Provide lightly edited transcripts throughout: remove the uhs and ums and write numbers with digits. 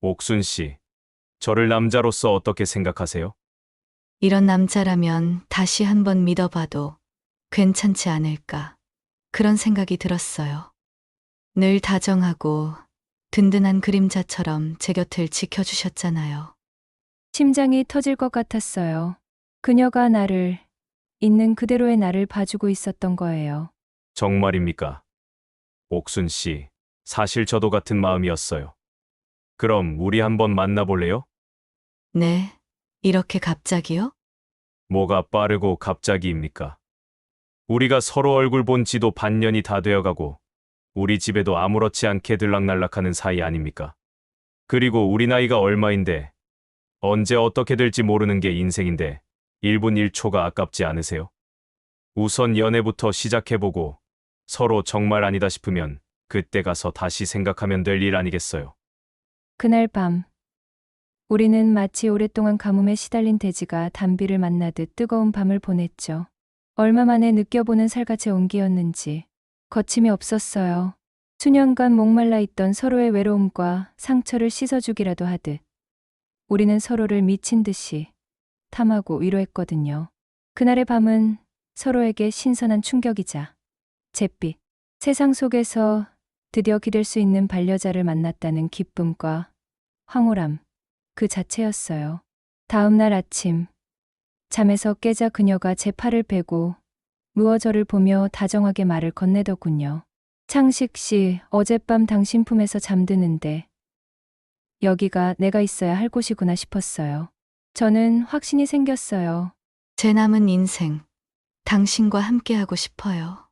옥순 씨, 저를 남자로서 어떻게 생각하세요? 이런 남자라면 다시 한번 믿어봐도 괜찮지 않을까. 그런 생각이 들었어요. 늘 다정하고 든든한 그림자처럼 제 곁을 지켜주셨잖아요. 심장이 터질 것 같았어요. 그녀가 나를, 있는 그대로의 나를 봐주고 있었던 거예요. 정말입니까? 옥순 씨, 사실 저도 같은 마음이었어요. 그럼 우리 한번 만나볼래요? 네, 이렇게 갑자기요? 뭐가 빠르고 갑자기입니까? 우리가 서로 얼굴 본 지도 반년이 다 되어가고, 우리 집에도 아무렇지 않게 들락날락하는 사이 아닙니까? 그리고 우리 나이가 얼마인데, 언제 어떻게 될지 모르는 게 인생인데, 1분 1초가 아깝지 않으세요? 우선 연애부터 시작해보고, 서로 정말 아니다 싶으면, 그때 가서 다시 생각하면 될 일 아니겠어요? 그날 밤, 우리는 마치 오랫동안 가뭄에 시달린 돼지가 단비를 만나듯 뜨거운 밤을 보냈죠. 얼마 만에 느껴보는 살갗의 온기였는지 거침이 없었어요. 수년간 목말라 있던 서로의 외로움과 상처를 씻어주기라도 하듯 우리는 서로를 미친 듯이 탐하고 위로했거든요. 그날의 밤은 서로에게 신선한 충격이자 잿빛, 세상 속에서 드디어 기댈 수 있는 반려자를 만났다는 기쁨과 황홀함 그 자체였어요. 다음 날 아침, 잠에서 깨자 그녀가 제 팔을 베고 누워 저를 보며 다정하게 말을 건네더군요. 창식 씨, 어젯밤 당신 품에서 잠드는데 여기가 내가 있어야 할 곳이구나 싶었어요. 저는 확신이 생겼어요. 제 남은 인생, 당신과 함께하고 싶어요.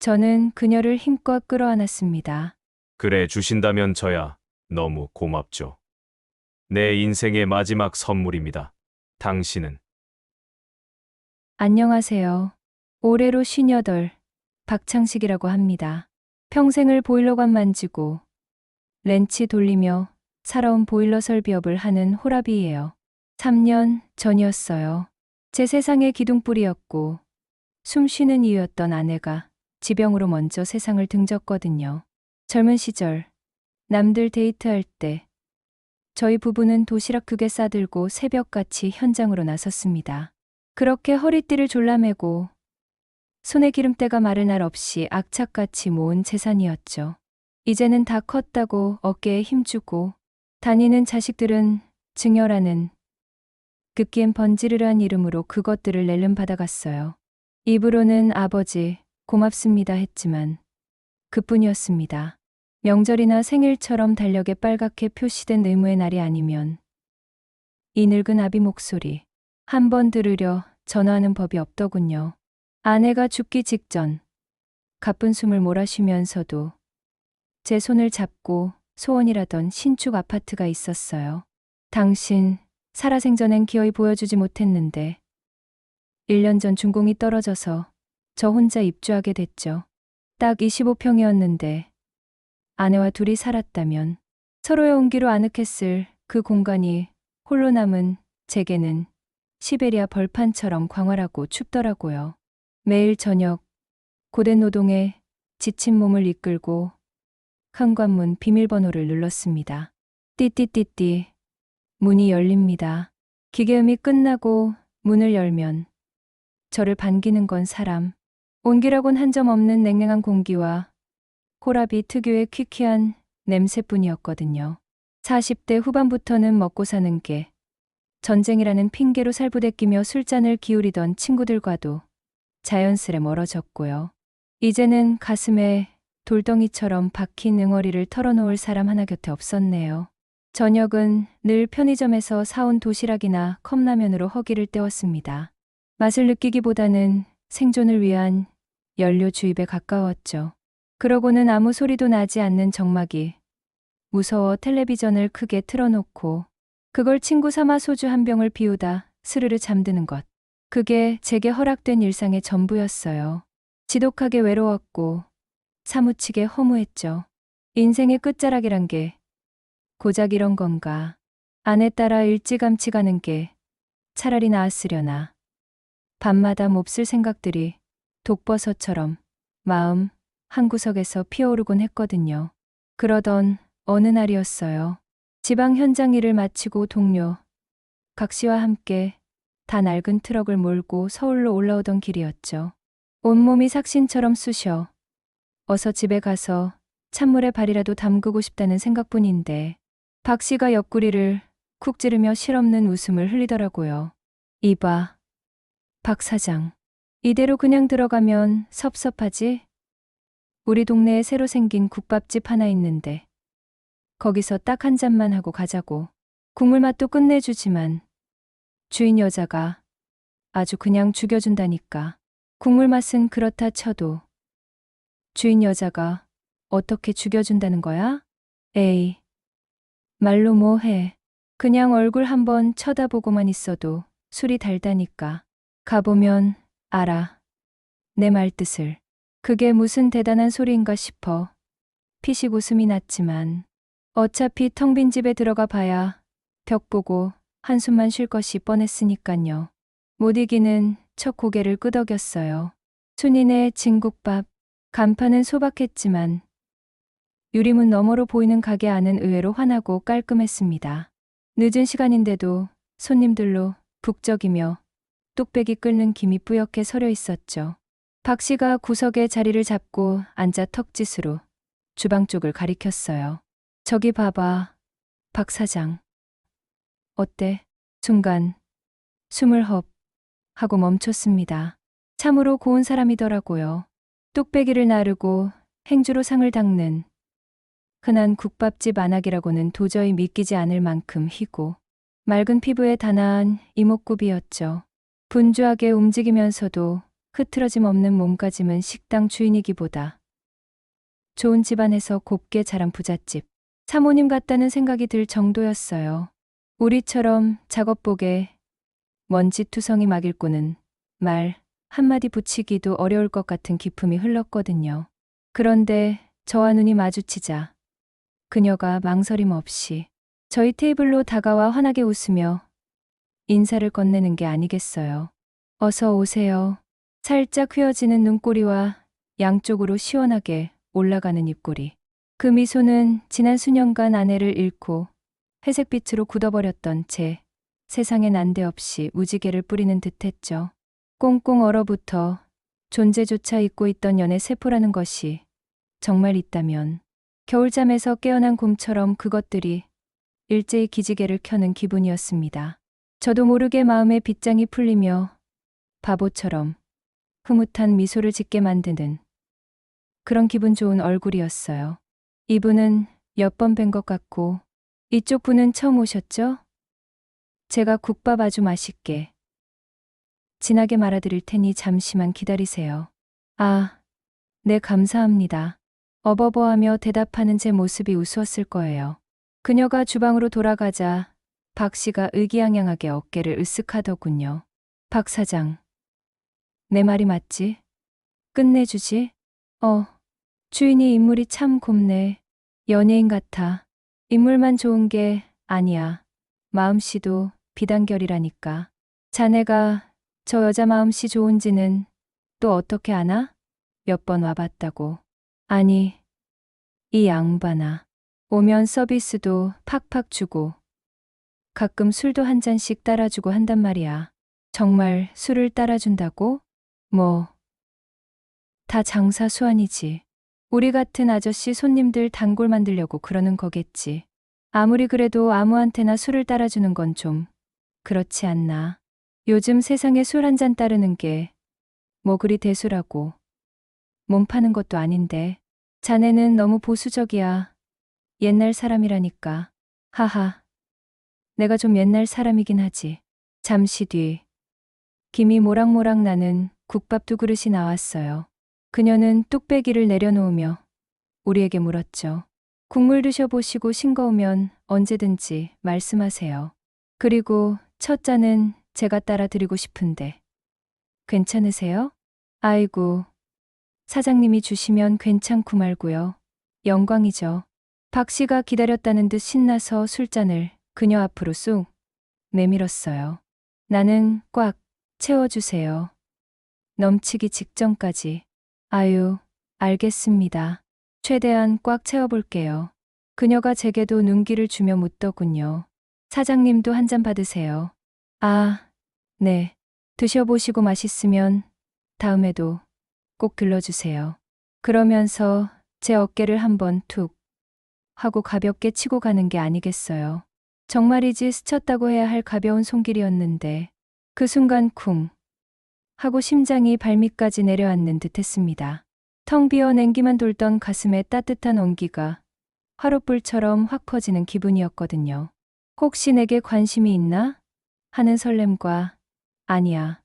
저는 그녀를 힘껏 끌어안았습니다. 그래 주신다면 저야 너무 고맙죠. 내 인생의 마지막 선물입니다. 당신은 안녕하세요. 올해로 58, 박창식이라고 합니다. 평생을 보일러관 만지고 렌치 돌리며 살아온 보일러 설비업을 하는 호라비예요. 3년 전이었어요. 제 세상의 기둥뿌리였고 숨 쉬는 이유였던 아내가 지병으로 먼저 세상을 등졌거든요. 젊은 시절 남들 데이트할 때 저희 부부는 도시락 2개 싸들고 새벽같이 현장으로 나섰습니다. 그렇게 허리띠를 졸라매고 손에 기름때가 마를 날 없이 악착같이 모은 재산이었죠. 이제는 다 컸다고 어깨에 힘주고 다니는 자식들은 증여라는 급기엔 번지르르한 이름으로 그것들을 낼름받아갔어요. 입으로는 아버지 고맙습니다 했지만 그뿐이었습니다. 명절이나 생일처럼 달력에 빨갛게 표시된 의무의 날이 아니면 이 늙은 아비 목소리 한 번 들으려 전화하는 법이 없더군요. 아내가 죽기 직전 가쁜 숨을 몰아쉬면서도 제 손을 잡고 소원이라던 신축 아파트가 있었어요. 당신 살아생전엔 기어이 보여주지 못했는데 1년 전 준공이 떨어져서 저 혼자 입주하게 됐죠. 딱 25평이었는데 아내와 둘이 살았다면 서로의 온기로 아늑했을 그 공간이 홀로 남은 제게는 시베리아 벌판처럼 광활하고 춥더라고요. 매일 저녁 고된 노동에 지친 몸을 이끌고 현관문 비밀번호를 눌렀습니다. 띠띠띠띠 문이 열립니다. 기계음이 끝나고 문을 열면 저를 반기는 건 사람, 온기라곤 한 점 없는 냉랭한 공기와 호라비 특유의 퀴퀴한 냄새뿐이었거든요. 40대 후반부터는 먹고 사는 게 전쟁이라는 핑계로 살부대끼며 술잔을 기울이던 친구들과도 자연스레 멀어졌고요. 이제는 가슴에 돌덩이처럼 박힌 응어리를 털어놓을 사람 하나 곁에 없었네요. 저녁은 늘 편의점에서 사온 도시락이나 컵라면으로 허기를 때웠습니다. 맛을 느끼기보다는 생존을 위한 연료 주입에 가까웠죠. 그러고는 아무 소리도 나지 않는 정막이 무서워 텔레비전을 크게 틀어놓고 그걸 친구 삼아 소주 한 병을 비우다 스르르 잠드는 것. 그게 제게 허락된 일상의 전부였어요. 지독하게 외로웠고 사무치게 허무했죠. 인생의 끝자락이란 게 고작 이런 건가. 아내 따라 일찌감치 가는 게 차라리 나았으려나. 밤마다 몹쓸 생각들이 독버섯처럼 마음 한구석에서 피어오르곤 했거든요. 그러던 어느 날이었어요. 지방 현장 일을 마치고 동료 각 씨와 함께 다 낡은 트럭을 몰고 서울로 올라오던 길이었죠. 온몸이 삭신처럼 쑤셔 어서 집에 가서 찬물에 발이라도 담그고 싶다는 생각뿐인데 박 씨가 옆구리를 쿡 찌르며 실없는 웃음을 흘리더라고요. 이봐, 박 사장. 이대로 그냥 들어가면 섭섭하지? 우리 동네에 새로 생긴 국밥집 하나 있는데 거기서 딱 한 잔만 하고 가자고. 국물 맛도 끝내주지만 주인 여자가 아주 그냥 죽여준다니까. 국물 맛은 그렇다 쳐도 주인 여자가 어떻게 죽여준다는 거야? 에이, 말로 뭐 해. 그냥 얼굴 한번 쳐다보고만 있어도 술이 달다니까. 가보면 알아. 내 말뜻을. 그게 무슨 대단한 소리인가 싶어. 피식 웃음이 났지만 어차피 텅 빈 집에 들어가 봐야 벽 보고 한숨만 쉴 것이 뻔했으니깐요. 못 이기는 척 고개를 끄덕였어요. 순이네 진국밥. 간판은 소박했지만 유리문 너머로 보이는 가게 안은 의외로 환하고 깔끔했습니다. 늦은 시간인데도 손님들로 북적이며 뚝배기 끓는 김이 뿌옇게 서려 있었죠. 박 씨가 구석에 자리를 잡고 앉아 턱짓으로 주방 쪽을 가리켰어요. 저기 봐봐, 박 사장. 어때? 순간 숨을 헙 하고 멈췄습니다. 참으로 고운 사람이더라고요. 뚝배기를 나르고 행주로 상을 닦는 흔한 국밥집 안악이라고는 도저히 믿기지 않을 만큼 희고 맑은 피부에 단아한 이목구비였죠. 분주하게 움직이면서도 흐트러짐 없는 몸가짐은 식당 주인이기보다 좋은 집안에서 곱게 자란 부잣집 사모님 같다는 생각이 들 정도였어요. 우리처럼 작업복에 먼지투성이 막 일구는 말 한마디 붙이기도 어려울 것 같은 기품이 흘렀거든요. 그런데 저와 눈이 마주치자 그녀가 망설임 없이 저희 테이블로 다가와 환하게 웃으며 인사를 건네는 게 아니겠어요. 어서 오세요. 살짝 휘어지는 눈꼬리와 양쪽으로 시원하게 올라가는 입꼬리. 그 미소는 지난 수년간 아내를 잃고 회색빛으로 굳어버렸던 제 세상에 난데없이 무지개를 뿌리는 듯했죠. 꽁꽁 얼어붙어 존재조차 잊고 있던 연애 세포라는 것이 정말 있다면 겨울잠에서 깨어난 곰처럼 그것들이 일제히 기지개를 켜는 기분이었습니다. 저도 모르게 마음의 빗장이 풀리며 바보처럼 흐뭇한 미소를 짓게 만드는 그런 기분 좋은 얼굴이었어요. 이분은 몇 번 뵌 것 같고 이쪽 분은 처음 오셨죠? 제가 국밥 아주 맛있게 진하게 말아드릴 테니 잠시만 기다리세요. 아, 네 감사합니다. 어버버하며 대답하는 제 모습이 우스웠을 거예요. 그녀가 주방으로 돌아가자 박 씨가 의기양양하게 어깨를 으쓱하더군요. 박 사장, 내 말이 맞지? 끝내주지? 주인이 인물이 참 곱네. 연예인 같아. 인물만 좋은 게 아니야. 마음씨도 비단결이라니까. 자네가 저 여자 마음씨 좋은지는 또 어떻게 아나? 몇 번 와봤다고. 아니, 이 양반아. 오면 서비스도 팍팍 주고 가끔 술도 한 잔씩 따라주고 한단 말이야. 정말 술을 따라준다고? 뭐, 다 장사 수완이지. 우리 같은 아저씨 손님들 단골 만들려고 그러는 거겠지. 아무리 그래도 아무한테나 술을 따라주는 건 좀 그렇지 않나. 요즘 세상에 술 한 잔 따르는 게 뭐 그리 대수라고. 몸 파는 것도 아닌데. 자네는 너무 보수적이야. 옛날 사람이라니까. 하하. 내가 좀 옛날 사람이긴 하지. 잠시 뒤 김이 모락모락 나는 국밥 두 그릇이 나왔어요. 그녀는 뚝배기를 내려놓으며 우리에게 물었죠. 국물 드셔보시고 싱거우면 언제든지 말씀하세요. 그리고 첫 잔은 제가 따라 드리고 싶은데 괜찮으세요? 아이고, 사장님이 주시면 괜찮고 말고요. 영광이죠. 박 씨가 기다렸다는 듯 신나서 술잔을 그녀 앞으로 쑥 내밀었어요. 나는 꽉 채워주세요. 넘치기 직전까지. 아유, 알겠습니다. 최대한 꽉 채워볼게요. 그녀가 제게도 눈길을 주며 묻더군요. 사장님도 한 잔 받으세요. 아, 네. 드셔보시고 맛있으면 다음에도 꼭 들러주세요. 그러면서 제 어깨를 한번 툭 하고 가볍게 치고 가는 게 아니겠어요. 정말이지 스쳤다고 해야 할 가벼운 손길이었는데 그 순간 쿵 하고 심장이 발밑까지 내려앉는 듯 했습니다. 텅 비어 냉기만 돌던 가슴에 따뜻한 온기가 화롯불처럼 확 퍼지는 기분이었거든요. 혹시 내게 관심이 있나? 하는 설렘과 아니야.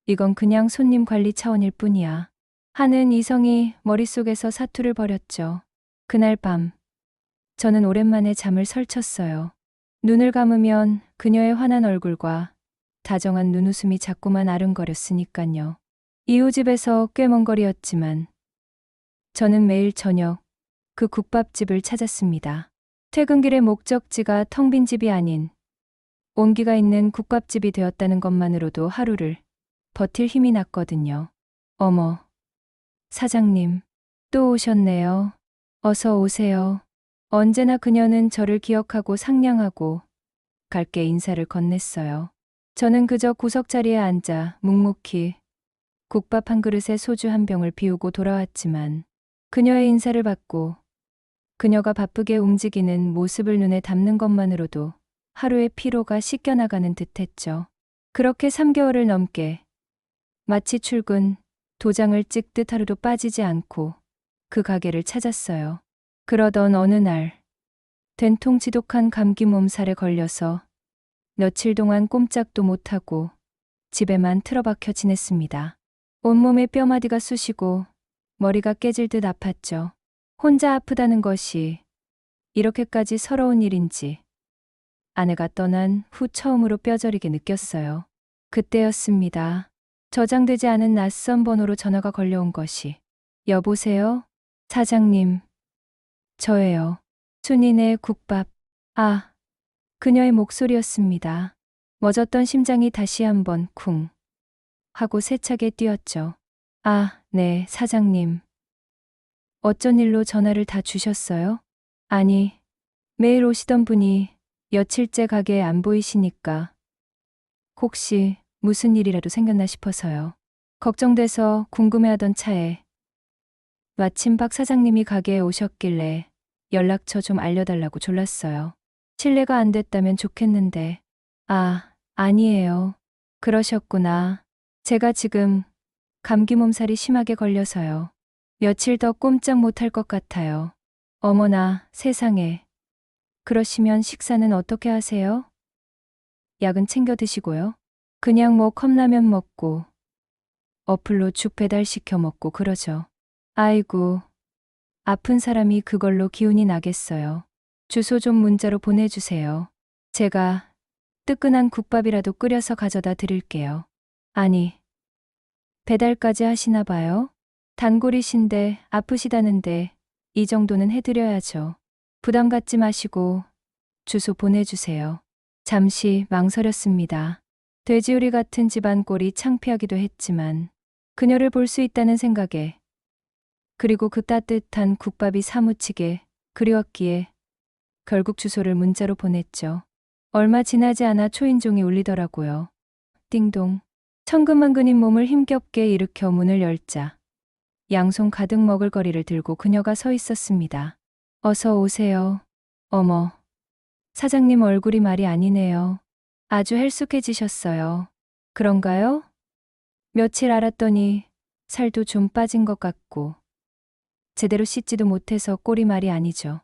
이건 그냥 손님 관리 차원일 뿐이야. 하는 이성이 머릿속에서 사투를 벌였죠. 그날 밤 저는 오랜만에 잠을 설쳤어요. 눈을 감으면 그녀의 환한 얼굴과 다정한 눈웃음이 자꾸만 아른거렸으니깐요. 이웃집에서 꽤 먼 거리였지만 저는 매일 저녁 그 국밥집을 찾았습니다. 퇴근길의 목적지가 텅 빈 집이 아닌 온기가 있는 국밥집이 되었다는 것만으로도 하루를 버틸 힘이 났거든요. 어머, 사장님, 또 오셨네요. 어서 오세요. 언제나 그녀는 저를 기억하고 상냥하고 갈게 인사를 건넸어요. 저는 그저 구석자리에 앉아 묵묵히 국밥 한 그릇에 소주 한 병을 비우고 돌아왔지만 그녀의 인사를 받고 그녀가 바쁘게 움직이는 모습을 눈에 담는 것만으로도 하루의 피로가 씻겨나가는 듯했죠. 그렇게 3개월을 넘게 마치 출근, 도장을 찍듯 하루도 빠지지 않고 그 가게를 찾았어요. 그러던 어느 날 된통 지독한 감기 몸살에 걸려서 며칠 동안 꼼짝도 못하고 집에만 틀어박혀 지냈습니다. 온몸에 뼈마디가 쑤시고 머리가 깨질 듯 아팠죠. 혼자 아프다는 것이 이렇게까지 서러운 일인지 아내가 떠난 후 처음으로 뼈저리게 느꼈어요. 그때였습니다. 저장되지 않은 낯선 번호로 전화가 걸려온 것이. 여보세요? 사장님. 저예요. 순인의 국밥. 아, 그녀의 목소리였습니다. 멎었던 심장이 다시 한번 쿵 하고 세차게 뛰었죠. 아, 네, 사장님. 어쩐 일로 전화를 다 주셨어요? 아니, 매일 오시던 분이 며칠째 가게에 안 보이시니까 혹시 무슨 일이라도 생겼나 싶어서요. 걱정돼서 궁금해하던 차에 마침 박 사장님이 가게에 오셨길래 연락처 좀 알려달라고 졸랐어요. 실례가 안 됐다면 좋겠는데. 아, 아니에요. 그러셨구나. 제가 지금 감기 몸살이 심하게 걸려서요. 며칠 더 꼼짝 못할 것 같아요. 어머나, 세상에. 그러시면 식사는 어떻게 하세요? 약은 챙겨 드시고요. 그냥 뭐 컵라면 먹고 어플로 죽 배달시켜 먹고 그러죠. 아이고, 아픈 사람이 그걸로 기운이 나겠어요. 주소 좀 문자로 보내주세요. 제가 뜨끈한 국밥이라도 끓여서 가져다 드릴게요. 아니, 배달까지 하시나 봐요? 단골이신데 아프시다는데 이 정도는 해드려야죠. 부담 갖지 마시고 주소 보내주세요. 잠시 망설였습니다. 돼지우리 같은 집안 꼴이 창피하기도 했지만 그녀를 볼 수 있다는 생각에 그리고 그 따뜻한 국밥이 사무치게 그리웠기에 결국 주소를 문자로 보냈죠. 얼마 지나지 않아 초인종이 울리더라고요. 띵동. 천근만근인 몸을 힘겹게 일으켜 문을 열자 양손 가득 먹을 거리를 들고 그녀가 서 있었습니다. 어서 오세요. 어머, 사장님 얼굴이 말이 아니네요. 아주 헬쑥해지셨어요. 그런가요? 며칠 알았더니 살도 좀 빠진 것 같고 제대로 씻지도 못해서 꼴이 말이 아니죠.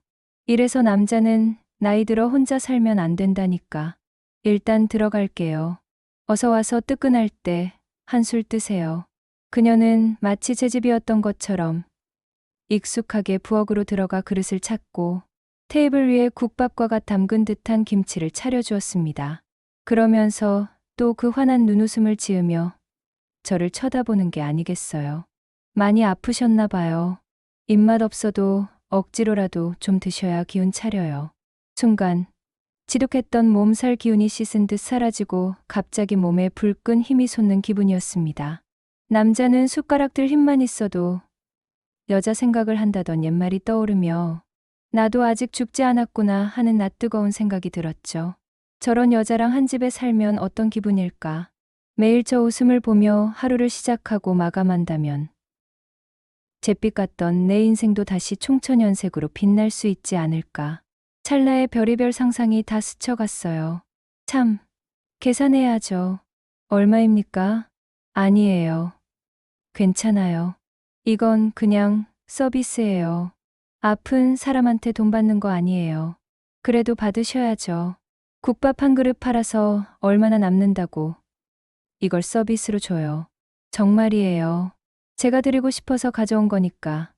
이래서 남자는 나이 들어 혼자 살면 안 된다니까. 일단 들어갈게요. 어서 와서 뜨끈할 때 한술 뜨세요. 그녀는 마치 제 집이었던 것처럼 익숙하게 부엌으로 들어가 그릇을 찾고 테이블 위에 국밥과 담근 듯한 김치를 차려주었습니다. 그러면서 또 그 환한 눈웃음을 지으며 저를 쳐다보는 게 아니겠어요. 많이 아프셨나 봐요. 입맛 없어도 억지로라도 좀 드셔야 기운 차려요. 순간 지독했던 몸살 기운이 씻은 듯 사라지고 갑자기 몸에 불끈 힘이 솟는 기분이었습니다. 남자는 숟가락 들 힘만 있어도 여자 생각을 한다던 옛말이 떠오르며 나도 아직 죽지 않았구나 하는 낯뜨거운 생각이 들었죠. 저런 여자랑 한 집에 살면 어떤 기분일까? 매일 저 웃음을 보며 하루를 시작하고 마감한다면 잿빛 같던 내 인생도 다시 총천연색으로 빛날 수 있지 않을까? 찰나의 별의별 상상이 다 스쳐갔어요. 참, 계산해야죠. 얼마입니까? 아니에요. 괜찮아요. 이건 그냥 서비스예요. 아픈 사람한테 돈 받는 거 아니에요. 그래도 받으셔야죠. 국밥 한 그릇 팔아서 얼마나 남는다고 이걸 서비스로 줘요. 정말이에요. 제가 드리고 싶어서 가져온 거니까.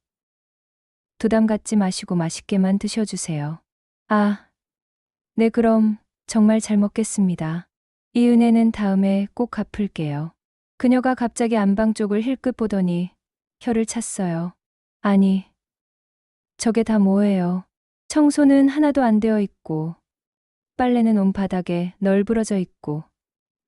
부담 갖지 마시고 맛있게만 드셔주세요. 아, 네, 그럼 정말 잘 먹겠습니다. 이 은혜는 다음에 꼭 갚을게요. 그녀가 갑자기 안방 쪽을 힐끗 보더니 혀를 찼어요. 아니, 저게 다 뭐예요? 청소는 하나도 안 되어 있고, 빨래는 온 바닥에 널브러져 있고,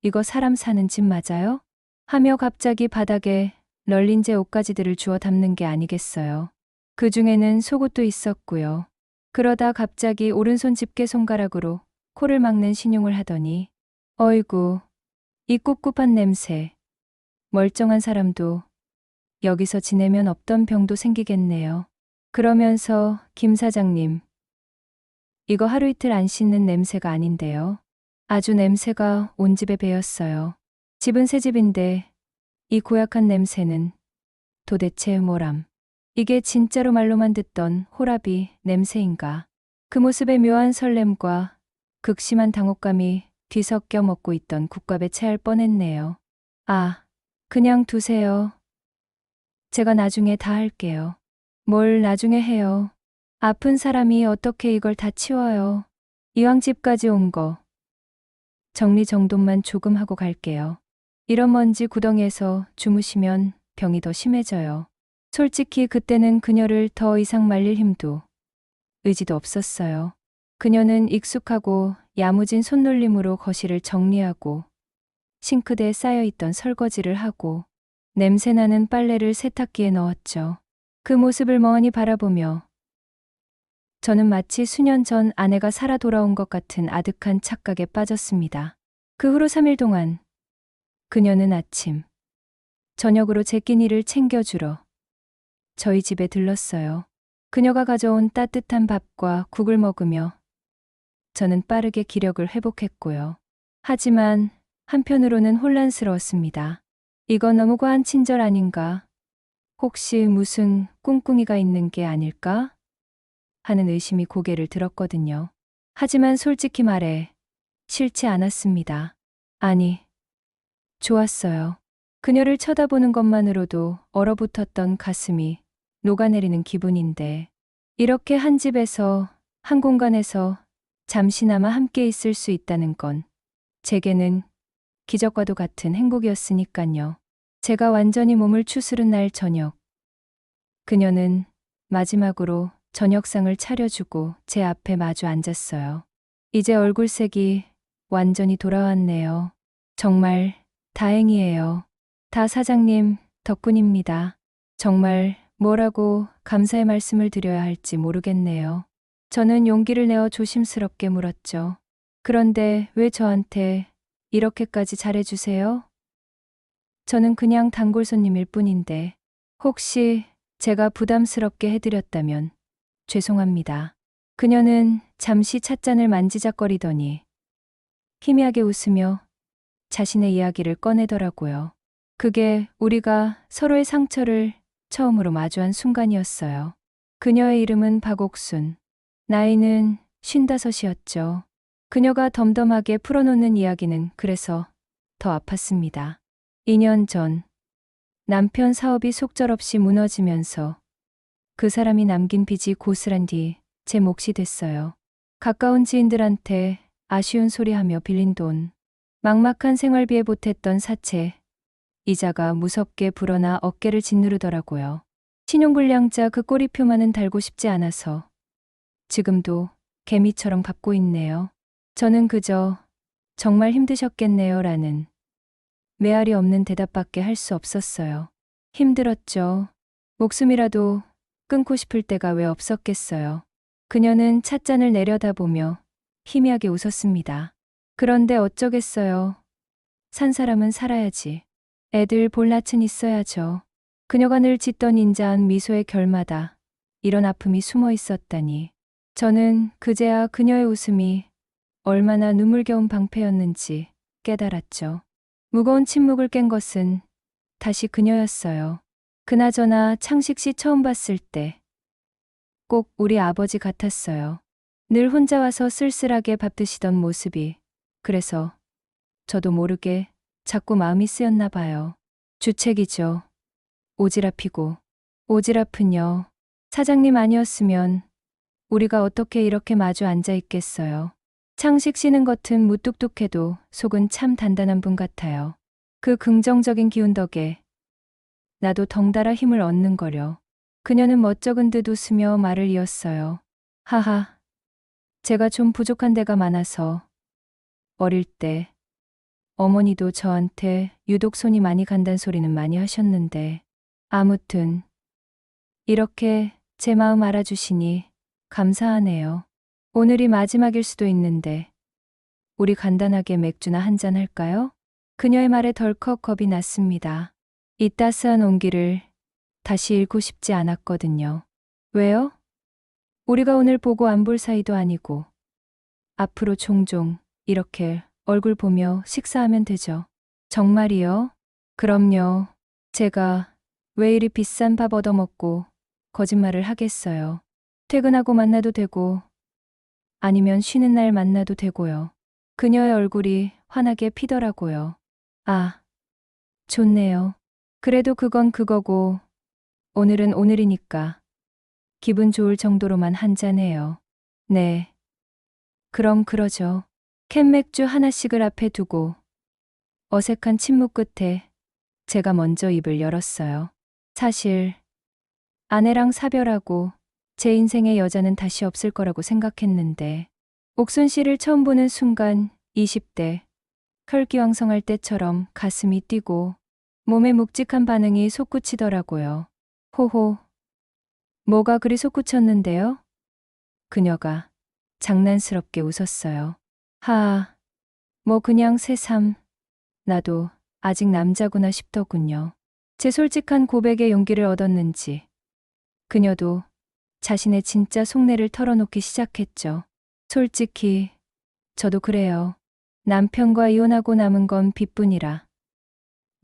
이거 사람 사는 집 맞아요? 하며 갑자기 바닥에 널린 제 옷가지들을 주워 담는 게 아니겠어요. 그 중에는 속옷도 있었고요. 그러다 갑자기 오른손 집게 손가락으로 코를 막는 신용을 하더니, 어이구, 이 꿉꿉한 냄새. 멀쩡한 사람도 여기서 지내면 없던 병도 생기겠네요. 그러면서 김 사장님, 이거 하루 이틀 안 씻는 냄새가 아닌데요. 아주 냄새가 온 집에 배었어요. 집은 새 집인데 이 고약한 냄새는 도대체 뭐람. 이게 진짜로 말로만 듣던 호라비 냄새인가. 그 모습의 묘한 설렘과 극심한 당혹감이 뒤섞여 먹고 있던 국밥에 체할 뻔했네요. 아, 그냥 두세요. 제가 나중에 다 할게요. 뭘 나중에 해요. 아픈 사람이 어떻게 이걸 다 치워요. 이왕 집까지 온 거. 정리정돈만 조금 하고 갈게요. 이런 먼지 구덩이에서 주무시면 병이 더 심해져요. 솔직히 그때는 그녀를 더 이상 말릴 힘도 의지도 없었어요. 그녀는 익숙하고 야무진 손놀림으로 거실을 정리하고 싱크대에 쌓여있던 설거지를 하고 냄새나는 빨래를 세탁기에 넣었죠. 그 모습을 멍하니 바라보며 저는 마치 수년 전 아내가 살아 돌아온 것 같은 아득한 착각에 빠졌습니다. 그 후로 3일 동안 그녀는 아침, 저녁으로 제 끼니를 챙겨주러 저희 집에 들렀어요. 그녀가 가져온 따뜻한 밥과 국을 먹으며 저는 빠르게 기력을 회복했고요. 하지만 한편으로는 혼란스러웠습니다. 이건 너무 과한 친절 아닌가? 혹시 무슨 꿍꿍이가 있는 게 아닐까? 하는 의심이 고개를 들었거든요. 하지만 솔직히 말해 싫지 않았습니다. 아니, 좋았어요. 그녀를 쳐다보는 것만으로도 얼어붙었던 가슴이 녹아내리는 기분인데 이렇게 한 집에서 한 공간에서 잠시나마 함께 있을 수 있다는 건 제게는 기적과도 같은 행복이었으니깐요. 제가 완전히 몸을 추스른 날 저녁. 그녀는 마지막으로 저녁상을 차려주고 제 앞에 마주 앉았어요. 이제 얼굴색이 완전히 돌아왔네요. 정말 다행이에요. 다 사장님 덕분입니다. 정말 뭐라고 감사의 말씀을 드려야 할지 모르겠네요. 저는 용기를 내어 조심스럽게 물었죠. 그런데 왜 저한테 이렇게까지 잘해주세요? 저는 그냥 단골 손님일 뿐인데 혹시 제가 부담스럽게 해드렸다면 죄송합니다. 그녀는 잠시 찻잔을 만지작거리더니 희미하게 웃으며 자신의 이야기를 꺼내더라고요. 그게 우리가 서로의 상처를 처음으로 마주한 순간이었어요. 그녀의 이름은 박옥순. 나이는 55이었죠. 그녀가 덤덤하게 풀어놓는 이야기는 그래서 더 아팠습니다. 2년 전 남편 사업이 속절없이 무너지면서 그 사람이 남긴 빚이 고스란 뒤 제 몫이 됐어요. 가까운 지인들한테 아쉬운 소리하며 빌린 돈, 막막한 생활비에 보탰던 사채, 이자가 무섭게 불어나 어깨를 짓누르더라고요. 신용불량자 그 꼬리표만은 달고 싶지 않아서 지금도 개미처럼 밟고 있네요. 저는 그저 정말 힘드셨겠네요 라는 메아리 없는 대답밖에 할 수 없었어요. 힘들었죠. 목숨이라도 끊고 싶을 때가 왜 없었겠어요. 그녀는 찻잔을 내려다보며 희미하게 웃었습니다. 그런데 어쩌겠어요. 산 사람은 살아야지. 애들 볼낯은 있어야죠. 그녀가 늘 짓던 인자한 미소의 결마다 이런 아픔이 숨어 있었다니. 저는 그제야 그녀의 웃음이 얼마나 눈물겨운 방패였는지 깨달았죠. 무거운 침묵을 깬 것은 다시 그녀였어요. 그나저나 창식 씨 처음 봤을 때 꼭 우리 아버지 같았어요. 늘 혼자 와서 쓸쓸하게 밥 드시던 모습이. 그래서 저도 모르게 자꾸 마음이 쓰였나 봐요. 주책이죠. 오지랖이고. 오지랖은요. 사장님 아니었으면 우리가 어떻게 이렇게 마주 앉아 있겠어요. 창식 씨는 겉은 무뚝뚝해도 속은 참 단단한 분 같아요. 그 긍정적인 기운 덕에 나도 덩달아 힘을 얻는거려. 그녀는 멋쩍은 듯 웃으며 말을 이었어요. 하하. 제가 좀 부족한 데가 많아서 어릴 때 어머니도 저한테 유독 손이 많이 간단 소리는 많이 하셨는데 아무튼 이렇게 제 마음 알아주시니 감사하네요. 오늘이 마지막일 수도 있는데 우리 간단하게 맥주나 한잔 할까요? 그녀의 말에 덜컥 겁이 났습니다. 이 따스한 온기를 다시 잃고 싶지 않았거든요. 왜요? 우리가 오늘 보고 안 볼 사이도 아니고 앞으로 종종 이렇게 얼굴 보며 식사하면 되죠. 정말이요? 그럼요. 제가 왜 이리 비싼 밥 얻어먹고 거짓말을 하겠어요. 퇴근하고 만나도 되고 아니면 쉬는 날 만나도 되고요. 그녀의 얼굴이 환하게 피더라고요. 아, 좋네요. 그래도 그건 그거고 오늘은 오늘이니까 기분 좋을 정도로만 한잔해요. 네. 그럼 그러죠. 캔맥주 하나씩을 앞에 두고 어색한 침묵 끝에 제가 먼저 입을 열었어요. 사실 아내랑 사별하고 제 인생에 여자는 다시 없을 거라고 생각했는데 옥순 씨를 처음 보는 순간 20대 혈기왕성할 때처럼 가슴이 뛰고 몸에 묵직한 반응이 솟구치더라고요. 호호. 뭐가 그리 솟구쳤는데요? 그녀가 장난스럽게 웃었어요. 하아, 뭐 그냥 새삼. 나도 아직 남자구나 싶더군요. 제 솔직한 고백에 용기를 얻었는지 그녀도 자신의 진짜 속내를 털어놓기 시작했죠. 솔직히 저도 그래요. 남편과 이혼하고 남은 건 빚뿐이라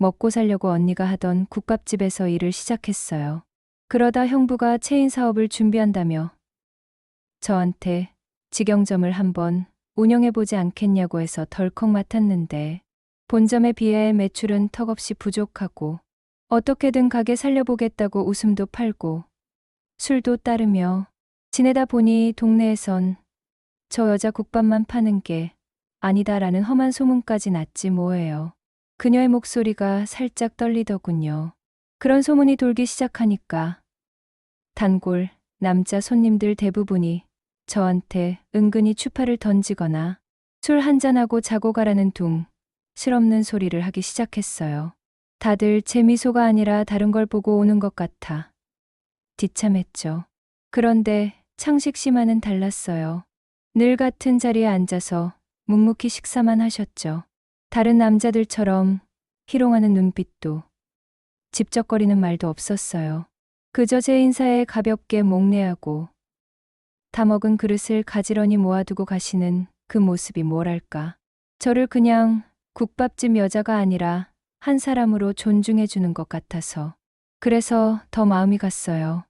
먹고 살려고 언니가 하던 국밥집에서 일을 시작했어요. 그러다 형부가 체인 사업을 준비한다며 저한테 직영점을 한번 운영해보지 않겠냐고 해서 덜컥 맡았는데 본점에 비해 매출은 턱없이 부족하고 어떻게든 가게 살려보겠다고 웃음도 팔고 술도 따르며 지내다 보니 동네에선 저 여자 국밥만 파는 게 아니다라는 험한 소문까지 났지 뭐예요. 그녀의 목소리가 살짝 떨리더군요. 그런 소문이 돌기 시작하니까 단골 남자 손님들 대부분이 저한테 은근히 추파를 던지거나 술 한잔하고 자고 가라는 둥 실없는 소리를 하기 시작했어요. 다들 제 미소가 아니라 다른 걸 보고 오는 것 같아 뒤참했죠. 그런데 창식 씨만은 달랐어요. 늘 같은 자리에 앉아서 묵묵히 식사만 하셨죠. 다른 남자들처럼 희롱하는 눈빛도 집적거리는 말도 없었어요. 그저 제 인사에 가볍게 목례하고 다 먹은 그릇을 가지런히 모아두고 가시는 그 모습이 뭐랄까. 저를 그냥 국밥집 여자가 아니라 한 사람으로 존중해 주는 것 같아서. 그래서 더 마음이 갔어요.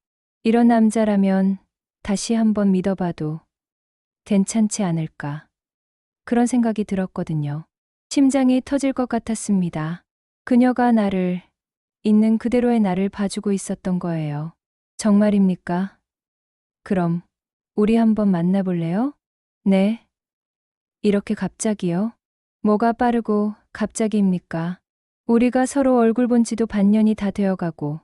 이런 남자라면 다시 한번 믿어봐도 괜찮지 않을까. 그런 생각이 들었거든요. 심장이 터질 것 같았습니다. 그녀가 나를, 있는 그대로의 나를 봐주고 있었던 거예요. 정말입니까? 그럼 우리 한번 만나볼래요? 네. 이렇게 갑자기요? 뭐가 빠르고 갑자기입니까? 우리가 서로 얼굴 본 지도 반년이 다 되어가고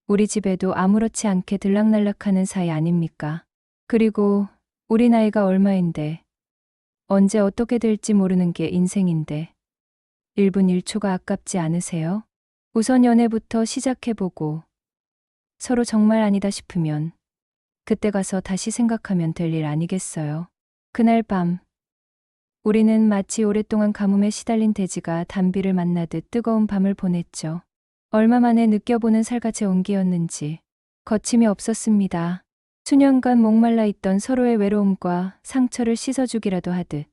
우리 집에도 아무렇지 않게 들락날락하는 사이 아닙니까? 그리고 우리 나이가 얼마인데 언제 어떻게 될지 모르는 게 인생인데 1분 1초가 아깝지 않으세요? 우선 연애부터 시작해보고 서로 정말 아니다 싶으면 그때 가서 다시 생각하면 될 일 아니겠어요. 그날 밤 우리는 마치 오랫동안 가뭄에 시달린 돼지가 단비를 만나듯 뜨거운 밤을 보냈죠. 얼마 만에 느껴보는 살갗의 온기였는지 거침이 없었습니다. 수년간 목말라 있던 서로의 외로움과 상처를 씻어주기라도 하듯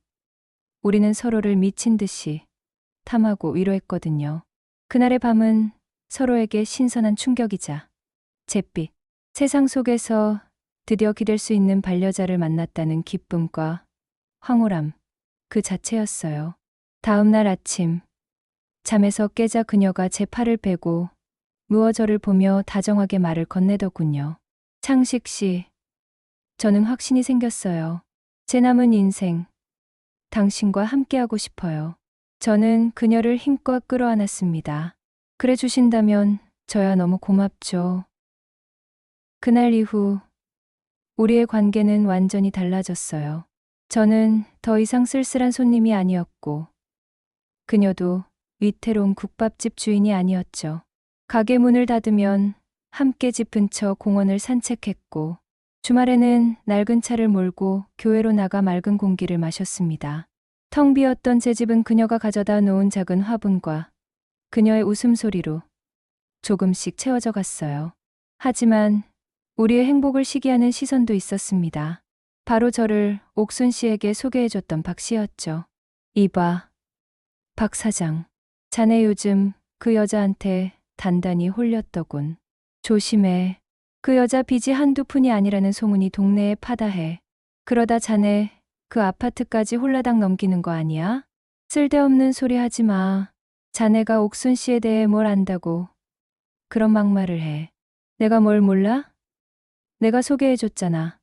우리는 서로를 미친 듯이 탐하고 위로했거든요. 그날의 밤은 서로에게 신선한 충격이자 잿빛, 세상 속에서 드디어 기댈 수 있는 반려자를 만났다는 기쁨과 황홀함 그 자체였어요. 다음 날 아침 잠에서 깨자 그녀가 제 팔을 베고 누워 저를 보며 다정하게 말을 건네더군요. 창식 씨, 저는 확신이 생겼어요. 제 남은 인생 당신과 함께하고 싶어요. 저는 그녀를 힘껏 끌어안았습니다. 그래 주신다면 저야 너무 고맙죠. 그날 이후 우리의 관계는 완전히 달라졌어요. 저는 더 이상 쓸쓸한 손님이 아니었고 그녀도 위태로운 국밥집 주인이 아니었죠. 가게 문을 닫으면 함께 집 근처 공원을 산책했고 주말에는 낡은 차를 몰고 교회로 나가 맑은 공기를 마셨습니다. 텅 비었던 제 집은 그녀가 가져다 놓은 작은 화분과 그녀의 웃음소리로 조금씩 채워져 갔어요. 하지만 우리의 행복을 시기하는 시선도 있었습니다. 바로 저를 옥순 씨에게 소개해줬던 박 씨였죠. 이봐, 박 사장. 자네 요즘 그 여자한테 단단히 홀렸더군. 조심해. 그 여자 빚이 한두 푼이 아니라는 소문이 동네에 파다해. 그러다 자네 그 아파트까지 홀라당 넘기는 거 아니야? 쓸데없는 소리 하지 마. 자네가 옥순 씨에 대해 뭘 안다고 그런 막말을 해. 내가 뭘 몰라? 내가 소개해줬잖아.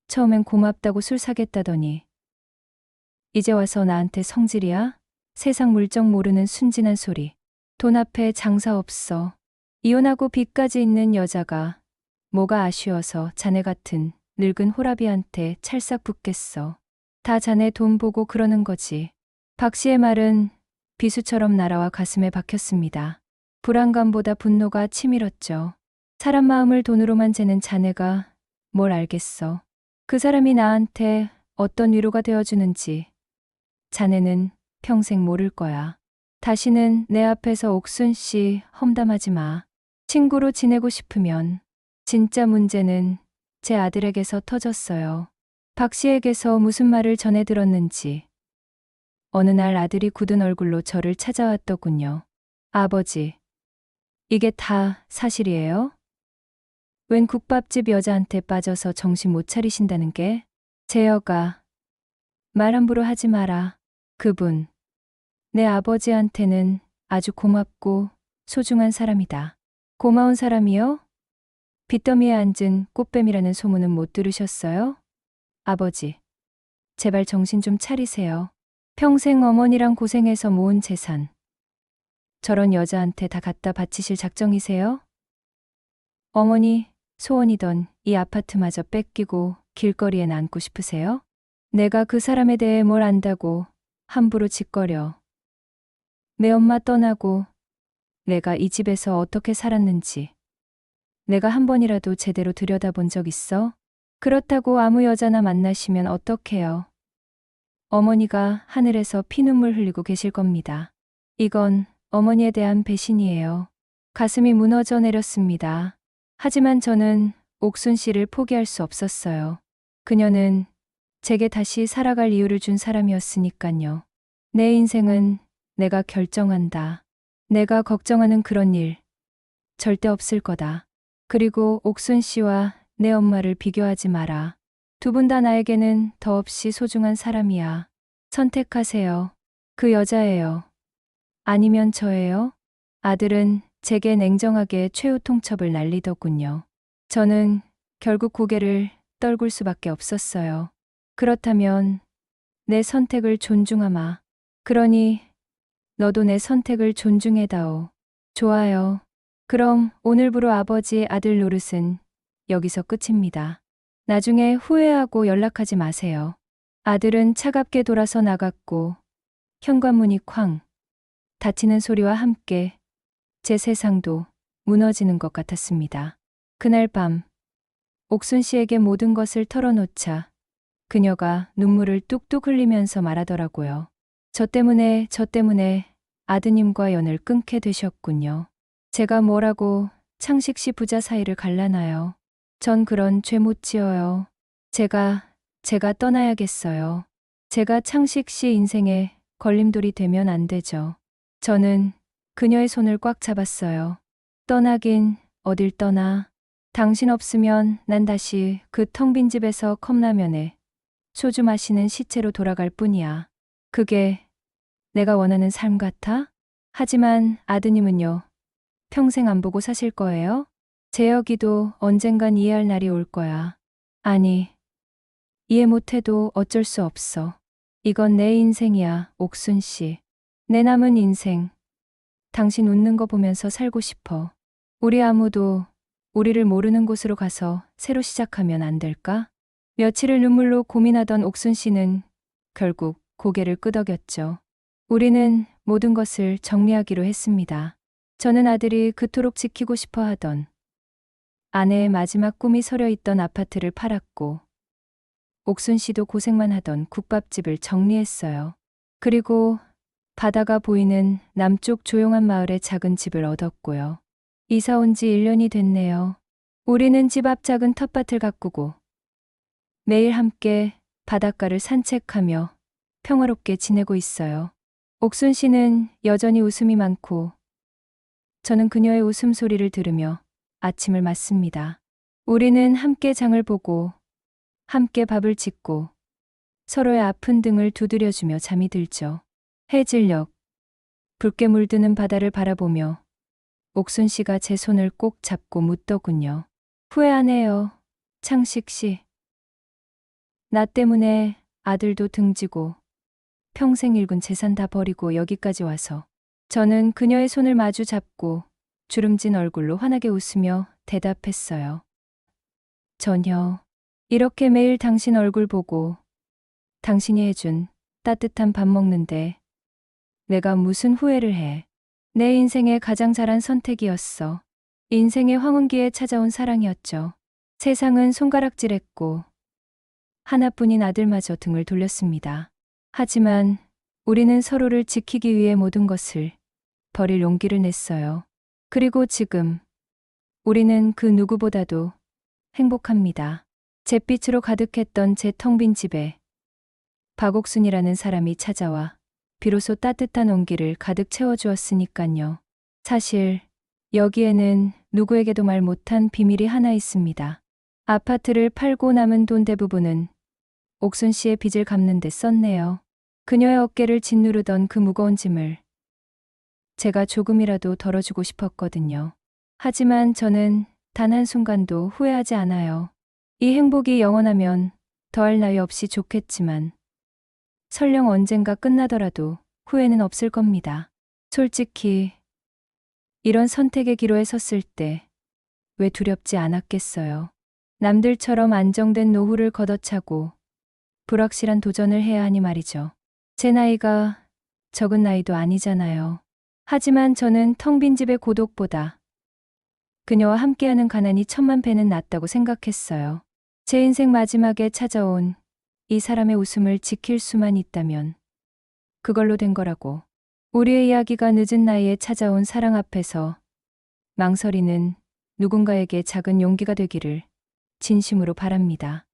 처음엔 고맙다고 술 사겠다더니 이제 와서 나한테 성질이야? 세상 물정 모르는 순진한 소리. 돈 앞에 장사 없어. 이혼하고 빚까지 있는 여자가 뭐가 아쉬워서 자네 같은 늙은 호라비한테 찰싹 붙겠어. 다 자네 돈 보고 그러는 거지. 박 씨의 말은 비수처럼 날아와 가슴에 박혔습니다. 불안감보다 분노가 치밀었죠. 사람 마음을 돈으로만 재는 자네가 뭘 알겠어. 그 사람이 나한테 어떤 위로가 되어주는지 자네는 평생 모를 거야. 다시는 내 앞에서 옥순 씨 험담하지 마. 친구로 지내고 싶으면 진짜 문제는 제 아들에게서 터졌어요. 박 씨에게서 무슨 말을 전해 들었는지 어느 날 아들이 굳은 얼굴로 저를 찾아왔더군요. 아버지, 이게 다 사실이에요? 웬 국밥집 여자한테 빠져서 정신 못 차리신다는 게? 재혁아, 말 함부로 하지 마라. 그분, 내 아버지한테는 아주 고맙고 소중한 사람이다. 고마운 사람이요? 빚더미에 앉은 꽃뱀이라는 소문은 못 들으셨어요? 아버지, 제발 정신 좀 차리세요. 평생 어머니랑 고생해서 모은 재산. 저런 여자한테 다 갖다 바치실 작정이세요? 어머니 소원이던 이 아파트마저 뺏기고 길거리에 남고 싶으세요? 내가 그 사람에 대해 뭘 안다고 함부로 짓거려. 내 엄마 떠나고 내가 이 집에서 어떻게 살았는지 내가 한 번이라도 제대로 들여다본 적 있어? 그렇다고 아무 여자나 만나시면 어떡해요? 어머니가 하늘에서 피눈물 흘리고 계실 겁니다. 이건 어머니에 대한 배신이에요. 가슴이 무너져 내렸습니다. 하지만 저는 옥순 씨를 포기할 수 없었어요. 그녀는 제게 다시 살아갈 이유를 준 사람이었으니까요. 내 인생은 내가 결정한다. 내가 걱정하는 그런 일 절대 없을 거다. 그리고 옥순 씨와 내 엄마를 비교하지 마라. 두 분 다 나에게는 더없이 소중한 사람이야. 선택하세요. 그 여자예요. 아니면 저예요? 아들은 제게 냉정하게 최후 통첩을 날리더군요. 저는 결국 고개를 떨굴 수밖에 없었어요. 그렇다면 내 선택을 존중하마. 그러니 너도 내 선택을 존중해다오. 좋아요. 그럼 오늘부로 아버지 아들 노릇은 여기서 끝입니다. 나중에 후회하고 연락하지 마세요. 아들은 차갑게 돌아서 나갔고 현관문이 쾅 닫히는 소리와 함께 제 세상도 무너지는 것 같았습니다. 그날 밤 옥순 씨에게 모든 것을 털어놓자 그녀가 눈물을 뚝뚝 흘리면서 말하더라고요. 저 때문에 아드님과 연을 끊게 되셨군요. 제가 뭐라고 창식 씨 부자 사이를 갈라나요. 전 그런 죄 못 지어요. 제가 떠나야겠어요. 제가 창식 씨 인생에 걸림돌이 되면 안 되죠. 저는 그녀의 손을 꽉 잡았어요. 떠나긴 어딜 떠나. 당신 없으면 난 다시 그 텅 빈 집에서 컵라면에 소주 마시는 시체로 돌아갈 뿐이야. 그게 내가 원하는 삶 같아? 하지만 아드님은요, 평생 안 보고 사실 거예요? 재혁이도 언젠간 이해할 날이 올 거야. 아니, 이해 못해도 어쩔 수 없어. 이건 내 인생이야, 옥순 씨. 내 남은 인생. 당신 웃는 거 보면서 살고 싶어. 우리 아무도 우리를 모르는 곳으로 가서 새로 시작하면 안 될까? 며칠을 눈물로 고민하던 옥순 씨는 결국 고개를 끄덕였죠. 우리는 모든 것을 정리하기로 했습니다. 저는 아들이 그토록 지키고 싶어 하던 아내의 마지막 꿈이 서려 있던 아파트를 팔았고, 옥순 씨도 고생만 하던 국밥집을 정리했어요. 그리고 바다가 보이는 남쪽 조용한 마을에 작은 집을 얻었고요. 이사 온 지 1년이 됐네요. 우리는 집 앞 작은 텃밭을 가꾸고 매일 함께 바닷가를 산책하며 평화롭게 지내고 있어요. 옥순 씨는 여전히 웃음이 많고 저는 그녀의 웃음소리를 들으며 아침을 맞습니다. 우리는 함께 장을 보고 함께 밥을 짓고 서로의 아픈 등을 두드려주며 잠이 들죠. 해질녘 붉게 물드는 바다를 바라보며 옥순 씨가 제 손을 꼭 잡고 묻더군요. 후회 안 해요, 창식 씨. 나 때문에 아들도 등지고 평생 일군 재산 다 버리고 여기까지 와서. 저는 그녀의 손을 마주 잡고 주름진 얼굴로 환하게 웃으며 대답했어요. 전혀. 이렇게 매일 당신 얼굴 보고 당신이 해준 따뜻한 밥 먹는데 내가 무슨 후회를 해. 내 인생의 가장 잘한 선택이었어. 인생의 황혼기에 찾아온 사랑이었죠. 세상은 손가락질했고 하나뿐인 아들마저 등을 돌렸습니다. 하지만 우리는 서로를 지키기 위해 모든 것을 버릴 용기를 냈어요. 그리고 지금 우리는 그 누구보다도 행복합니다. 잿빛으로 가득했던 제 텅 빈 집에 박옥순이라는 사람이 찾아와 비로소 따뜻한 온기를 가득 채워주었으니깐요. 사실 여기에는 누구에게도 말 못한 비밀이 하나 있습니다. 아파트를 팔고 남은 돈 대부분은 옥순 씨의 빚을 갚는 데 썼네요. 그녀의 어깨를 짓누르던 그 무거운 짐을 제가 조금이라도 덜어주고 싶었거든요. 하지만 저는 단 한순간도 후회하지 않아요. 이 행복이 영원하면 더할 나위 없이 좋겠지만 설령 언젠가 끝나더라도 후회는 없을 겁니다. 솔직히 이런 선택의 기로에 섰을 때 왜 두렵지 않았겠어요. 남들처럼 안정된 노후를 걷어차고 불확실한 도전을 해야 하니 말이죠. 제 나이가 적은 나이도 아니잖아요. 하지만 저는 텅 빈 집의 고독보다 그녀와 함께하는 가난이 천만 배는 낫다고 생각했어요. 제 인생 마지막에 찾아온 이 사람의 웃음을 지킬 수만 있다면 그걸로 된 거라고. 우리의 이야기가 늦은 나이에 찾아온 사랑 앞에서 망설이는 누군가에게 작은 용기가 되기를 진심으로 바랍니다.